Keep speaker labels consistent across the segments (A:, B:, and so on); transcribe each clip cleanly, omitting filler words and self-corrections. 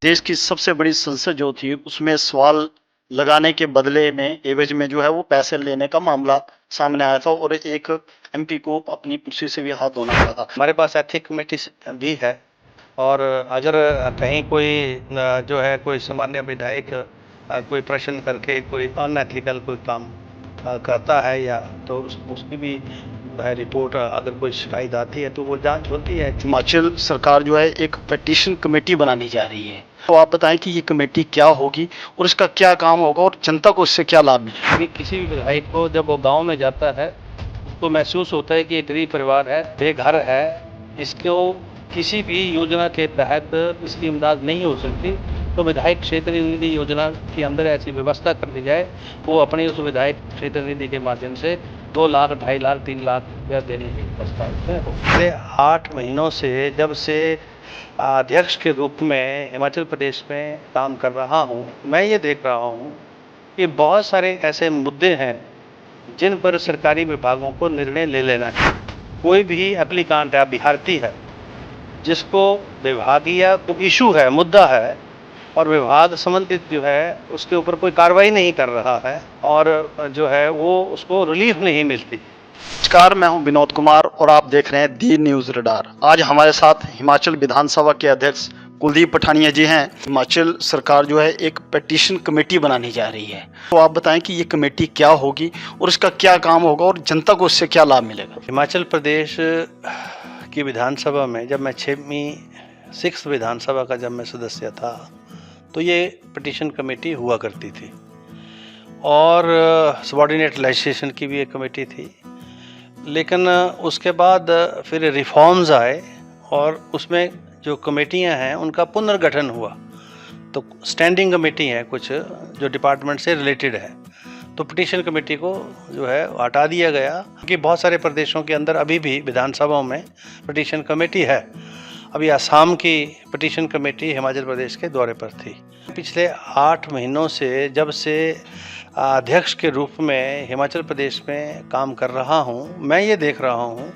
A: देश की सबसे बड़ी संसद जो थी उसमें सवाल लगाने के बदले में एवज में जो है वो पैसे लेने का मामला सामने आया था और एक एमपी को अपनी कुर्सी से भी हाथ धोना पड़ा था।
B: हमारे पास एथिक कमेटी भी है और अगर कहीं कोई जो है कोई सामान्य विधायक कोई प्रश्न करके कोई अनएथिकल कोई काम करता है या तो उसकी भी है रिपोर्ट अगर कोई शिकायत आती है तो वो जांच होती है।
A: हिमाचल सरकार जो है एक पिटीशन कमेटी बनाने जा रही है, तो आप बताएं कि ये कमेटी क्या होगी और इसका क्या काम होगा और जनता को इससे क्या लाभ मिलेगा।
B: किसी भी विधायक को जब वो गाँव में जाता है तो महसूस होता है कि एक गरीब परिवार है, बेघर है, इसको किसी भी योजना के तहत इसकी इमदाद नहीं हो सकती, तो विधायक क्षेत्र निधि योजना के अंदर ऐसी व्यवस्था कर दी जाए वो अपने उस विधायक क्षेत्र निधि के माध्यम से 2 लाख, 2.5 लाख, 3 लाख रुपया देने की व्यवस्था है। पिछले 8 महीनों से जब से अध्यक्ष के रूप में हिमाचल प्रदेश में काम कर रहा हूँ, मैं ये देख रहा हूँ कि बहुत सारे ऐसे मुद्दे हैं जिन पर सरकारी विभागों को निर्णय ले लेना चाहिए। कोई भी एप्लीकांट है, अभ्यर्थी है, जिसको विभागीय इशू है, मुद्दा है और विभाग संबंधित जो है उसके ऊपर कोई कार्रवाई नहीं कर रहा है और जो है वो उसको रिलीफ नहीं मिलती।
A: नमस्कार, मैं हूं विनोद कुमार और आप देख रहे हैं दी न्यूज रडार। आज हमारे साथ हिमाचल विधानसभा के अध्यक्ष कुलदीप पठानिया जी हैं। हिमाचल सरकार जो है एक पिटीशन कमेटी बनाने जा रही है, तो आप बताएं कि ये कमेटी क्या होगी और इसका क्या काम होगा और जनता को इससे क्या लाभ मिलेगा।
B: हिमाचल प्रदेश की विधानसभा में जब मैं 6th विधानसभा का जब मैं सदस्य था तो ये पिटीशन कमेटी हुआ करती थी और सबऑर्डिनेट लेजिस्लेशन की भी एक कमेटी थी, लेकिन उसके बाद फिर रिफॉर्म्स आए और उसमें जो कमेटियां हैं उनका पुनर्गठन हुआ। तो स्टैंडिंग कमेटी हैं कुछ जो डिपार्टमेंट से रिलेटेड है, तो पिटीशन कमेटी को जो है हटा दिया गया क्योंकि बहुत सारे प्रदेशों के अंदर अभी भी विधानसभाओं में पिटीशन कमेटी है। अभी असम की पिटीशन कमेटी हिमाचल प्रदेश के दौरे पर थी। पिछले 8 महीनों से जब से अध्यक्ष के रूप में हिमाचल प्रदेश में काम कर रहा हूँ, मैं ये देख रहा हूँ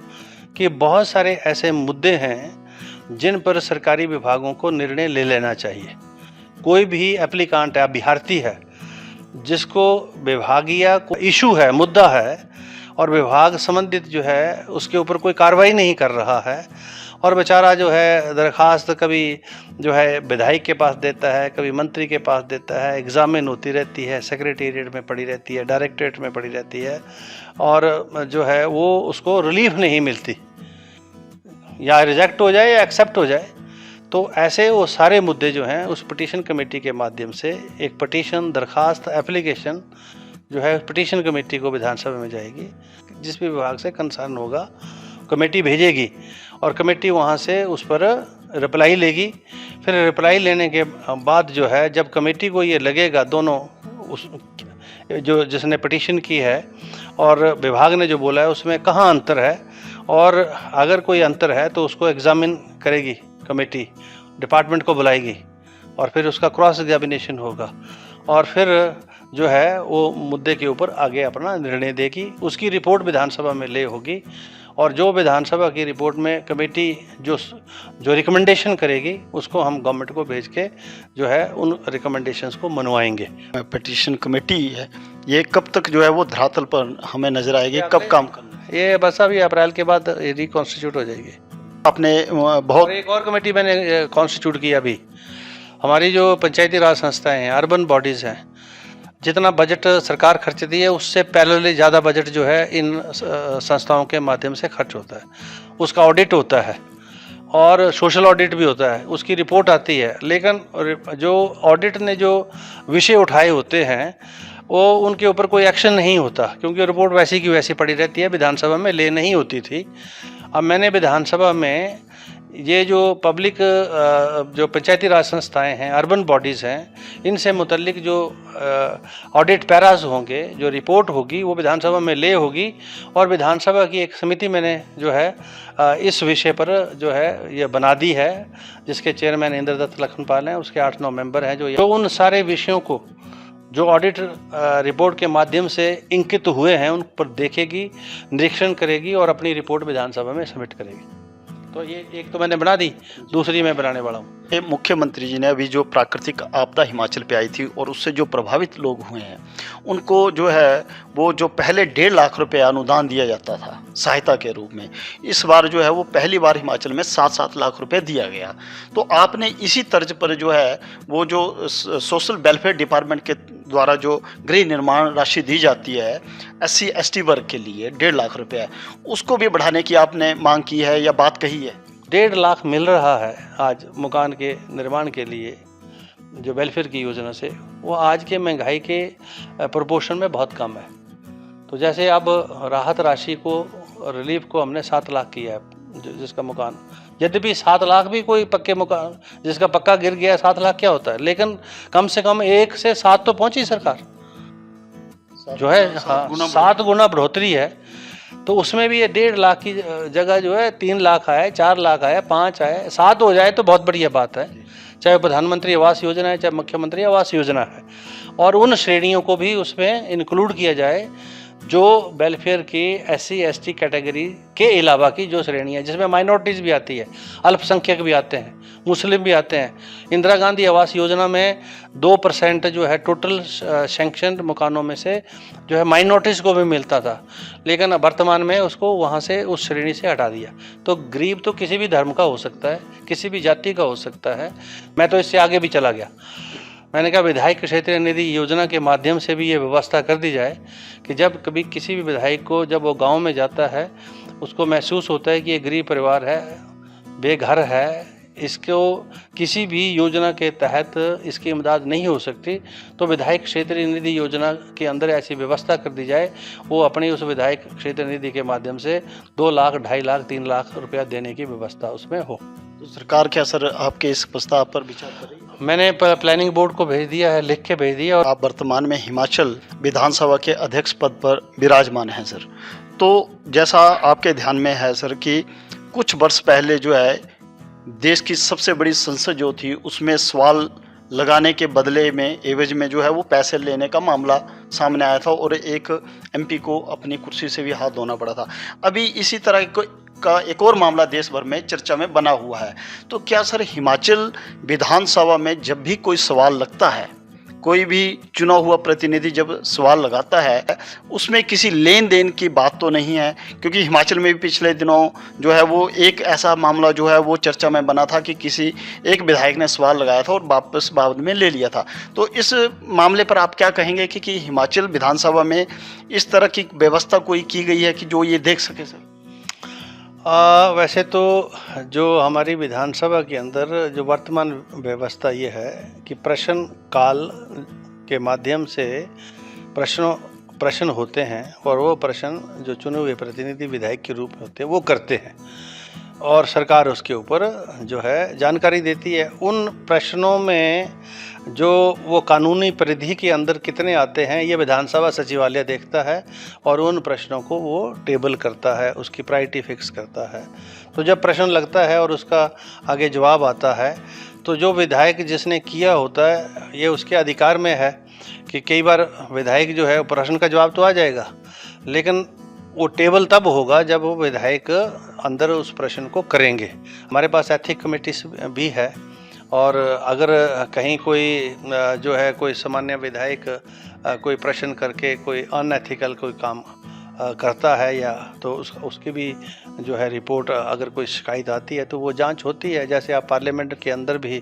B: कि बहुत सारे ऐसे मुद्दे हैं जिन पर सरकारी विभागों को निर्णय ले लेना चाहिए। कोई भी एप्लीकांट है, अभ्यर्थी है, जिसको विभागीय इशू है, मुद्दा है और विभाग संबंधित जो है उसके ऊपर कोई कार्रवाई नहीं कर रहा है और बेचारा जो है दरखास्त कभी जो है विधायक के पास देता है, कभी मंत्री के पास देता है, एग्जामिन होती रहती है, सेक्रेटेरिएट में पड़ी रहती है, डायरेक्टरेट में पड़ी रहती है और जो है वो उसको रिलीफ नहीं मिलती, या रिजेक्ट हो जाए या एक्सेप्ट हो जाए। तो ऐसे वो सारे मुद्दे जो हैं उस पिटीशन कमेटी के माध्यम से एक पिटीशन, दरखास्त, एप्लीकेशन जो है पिटीशन कमेटी को विधानसभा में जाएगी। जिस भी विभाग से कंसर्न होगा कमेटी भेजेगी और कमेटी वहाँ से उस पर रिप्लाई लेगी। फिर रिप्लाई लेने के बाद जो है जब कमेटी को ये लगेगा दोनों उस जो जिसने पिटीशन की है और विभाग ने जो बोला है उसमें कहाँ अंतर है और अगर कोई अंतर है तो उसको एग्जामिन करेगी कमेटी, डिपार्टमेंट को बुलाएगी और फिर उसका क्रॉस एग्जामिनेशन होगा और फिर जो है वो मुद्दे के ऊपर आगे अपना निर्णय देगी। उसकी रिपोर्ट विधानसभा में ले होगी और जो विधानसभा की रिपोर्ट में कमेटी जो रिकमेंडेशन करेगी उसको हम गवर्नमेंट को भेज के जो है उन रिकमेंडेशंस को मनवाएंगे।
A: पिटीशन कमेटी है, ये कब तक जो है वो धरातल पर हमें नजर आएगी, कब काम करना?
B: ये बस अभी अप्रैल के बाद रिकॉन्स्टिट्यूट हो जाएगी।
A: आपने बहुत
B: एक और कमेटी मैंने कॉन्स्टिट्यूट की अभी। हमारी जो पंचायती राज संस्थाएं हैं, अर्बन बॉडीज़ हैं, जितना बजट सरकार खर्चती है उससे पैरेलली ज़्यादा बजट जो है इन संस्थाओं के माध्यम से खर्च होता है। उसका ऑडिट होता है और सोशल ऑडिट भी होता है, उसकी रिपोर्ट आती है, लेकिन जो ऑडिट ने जो विषय उठाए होते हैं वो उनके ऊपर कोई एक्शन नहीं होता क्योंकि रिपोर्ट वैसी की वैसी पड़ी रहती है, विधानसभा में ले नहीं होती थी। अब मैंने विधानसभा में ये जो पब्लिक जो पंचायती राज संस्थाएं हैं, अर्बन बॉडीज़ हैं, इनसे मुतल्लिक जो ऑडिट पैराज होंगे, जो रिपोर्ट होगी वो विधानसभा में ले होगी और विधानसभा की एक समिति मैंने जो है इस विषय पर जो है ये बना दी है, जिसके चेयरमैन इंद्रदत्त लखनपाल हैं, उसके 8-9 मेंबर हैं जो उन सारे विषयों को जो ऑडिट रिपोर्ट के माध्यम से इंकित हुए हैं उन पर देखेगी, निरीक्षण करेगी और अपनी रिपोर्ट विधानसभा में सबमिट करेगी। तो ये एक तो मैंने बना दी, दूसरी मैं बनाने वाला हूँ।
A: ये मुख्यमंत्री जी ने अभी जो प्राकृतिक आपदा हिमाचल पे आई थी और उससे जो प्रभावित लोग हुए हैं उनको जो है वो जो पहले 1.5 लाख रुपए अनुदान दिया जाता था सहायता के रूप में, इस बार जो है वो पहली बार हिमाचल में 7-7 लाख रुपए दिया गया। तो आपने इसी तर्ज पर जो है वो जो सोशल वेलफेयर डिपार्टमेंट के द्वारा जो गृह निर्माण राशि दी जाती है SC ST वर्ग के लिए 1.5 लाख रुपए, उसको भी बढ़ाने की आपने मांग की है या बात कही है?
B: 1.5 लाख मिल रहा है आज मकान के निर्माण के लिए जो वेलफेयर की योजना से, वो आज के महंगाई के प्रोपोर्शन में बहुत कम है। तो जैसे अब राहत राशि को, रिलीफ को हमने 7 लाख किया है जिसका मकान, यद्यपि 7 लाख भी कोई पक्के मकान जिसका पक्का गिर गया 7 लाख क्या होता है, लेकिन कम से कम 1 से 7 तो पहुंची सरकार जो है। हाँ, 7 गुना बढ़ोतरी है। तो उसमें भी ये 1.5 लाख की जगह जो है 3 लाख आए, 4 लाख आए, 5 आए, 7 हो जाए तो बहुत बढ़िया बात है। चाहे प्रधानमंत्री आवास योजना है, चाहे मुख्यमंत्री आवास योजना है, और उन श्रेणियों को भी उसमें इंक्लूड किया जाए जो वेलफेयर की SC ST कैटेगरी के अलावा की जो श्रेणियाँ, जिसमें माइनॉरिटीज़ भी आती है, अल्पसंख्यक भी आते हैं, मुस्लिम भी आते हैं। इंदिरा गांधी आवास योजना में 2% जो है टोटल सैंक्शन मकानों में से जो है माइनॉरिटीज़ को भी मिलता था, लेकिन वर्तमान में उसको वहाँ से उस श्रेणी से हटा दिया। तो गरीब तो किसी भी धर्म का हो सकता है, किसी भी जाति का हो सकता है। मैं तो इससे आगे भी चला गया, मैंने कहा विधायक क्षेत्रीय निधि योजना के माध्यम से भी ये व्यवस्था कर दी जाए कि जब कभी किसी भी विधायक को, जब वो गांव में जाता है, उसको महसूस होता है कि ये गरीब परिवार है, बेघर है, इसको किसी भी योजना के तहत इसकी इमदाद नहीं हो सकती, तो विधायक क्षेत्रीय निधि योजना के अंदर ऐसी व्यवस्था कर दी जाए, वो अपनी उस विधायक क्षेत्रीय निधि के माध्यम से 2 लाख, 2.5 लाख, 3 लाख रुपया देने की व्यवस्था उसमें हो।
A: तो सरकार क्या सर आपके इस प्रस्ताव पर विचार कर रही है?
B: मैंने प्लानिंग बोर्ड को भेज दिया है, लिख के भेज दिया। और
A: आप वर्तमान में हिमाचल विधानसभा के अध्यक्ष पद पर विराजमान हैं सर। तो जैसा आपके ध्यान में है सर कि कुछ वर्ष पहले जो है देश की सबसे बड़ी संसद जो थी उसमें सवाल लगाने के बदले में, एवज में जो है वो पैसे लेने का मामला सामने आया था और एक MP को अपनी कुर्सी से भी हाथ धोना पड़ा था। अभी इसी तरह का एक और मामला देश भर में चर्चा में बना हुआ है। तो क्या सर हिमाचल विधानसभा में जब भी कोई सवाल लगता है, कोई भी चुना हुआ प्रतिनिधि जब सवाल लगाता है, उसमें किसी लेन देन की बात तो नहीं है? क्योंकि हिमाचल में भी पिछले दिनों जो है वो एक ऐसा मामला जो है वो चर्चा में बना था कि किसी एक विधायक ने सवाल लगाया था और वापस बाद में ले लिया था। तो इस मामले पर आप क्या कहेंगे कि हिमाचल विधानसभा में इस तरह की व्यवस्था कोई की गई है कि जो ये देख सके सर?
B: वैसे तो जो हमारी विधानसभा के अंदर जो वर्तमान व्यवस्था ये है कि प्रश्न काल के माध्यम से प्रश्न होते हैं और वो प्रश्न जो चुने हुए प्रतिनिधि विधायक के रूप में होते हैं वो करते हैं और सरकार उसके ऊपर जो है जानकारी देती है। उन प्रश्नों में जो वो कानूनी परिधि के अंदर कितने आते हैं ये विधानसभा सचिवालय देखता है और उन प्रश्नों को वो टेबल करता है, उसकी प्रायोरिटी फिक्स करता है। तो जब प्रश्न लगता है और उसका आगे जवाब आता है तो जो विधायक जिसने किया होता है ये उसके अधिकार में है कि कई बार विधायक जो है प्रश्न का जवाब तो आ जाएगा, लेकिन वो टेबल तब होगा जब वो विधायक अंदर उस प्रश्न को करेंगे। हमारे पास एथिक कमेटी भी है और अगर कहीं कोई जो है कोई सामान्य विधायक कोई प्रश्न करके कोई अनएथिकल कोई काम करता है या तो उसकी भी जो है रिपोर्ट, अगर कोई शिकायत आती है तो वो जांच होती है। जैसे आप पार्लियामेंट के अंदर भी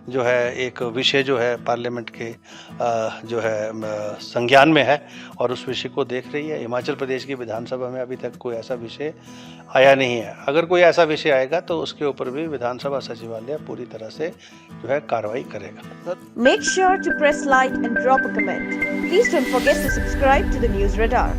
B: जो है एक विषय जो है पार्लियामेंट के जो है संज्ञान में है और उस विषय को देख रही है। हिमाचल प्रदेश की विधानसभा में अभी तक कोई ऐसा विषय आया नहीं है। अगर कोई ऐसा विषय आएगा तो उसके ऊपर भी विधानसभा सचिवालय पूरी तरह से जो है कार्रवाई करेगा।
C: Make sure to press like and drop a comment. Please don't forget to subscribe to the News Radar.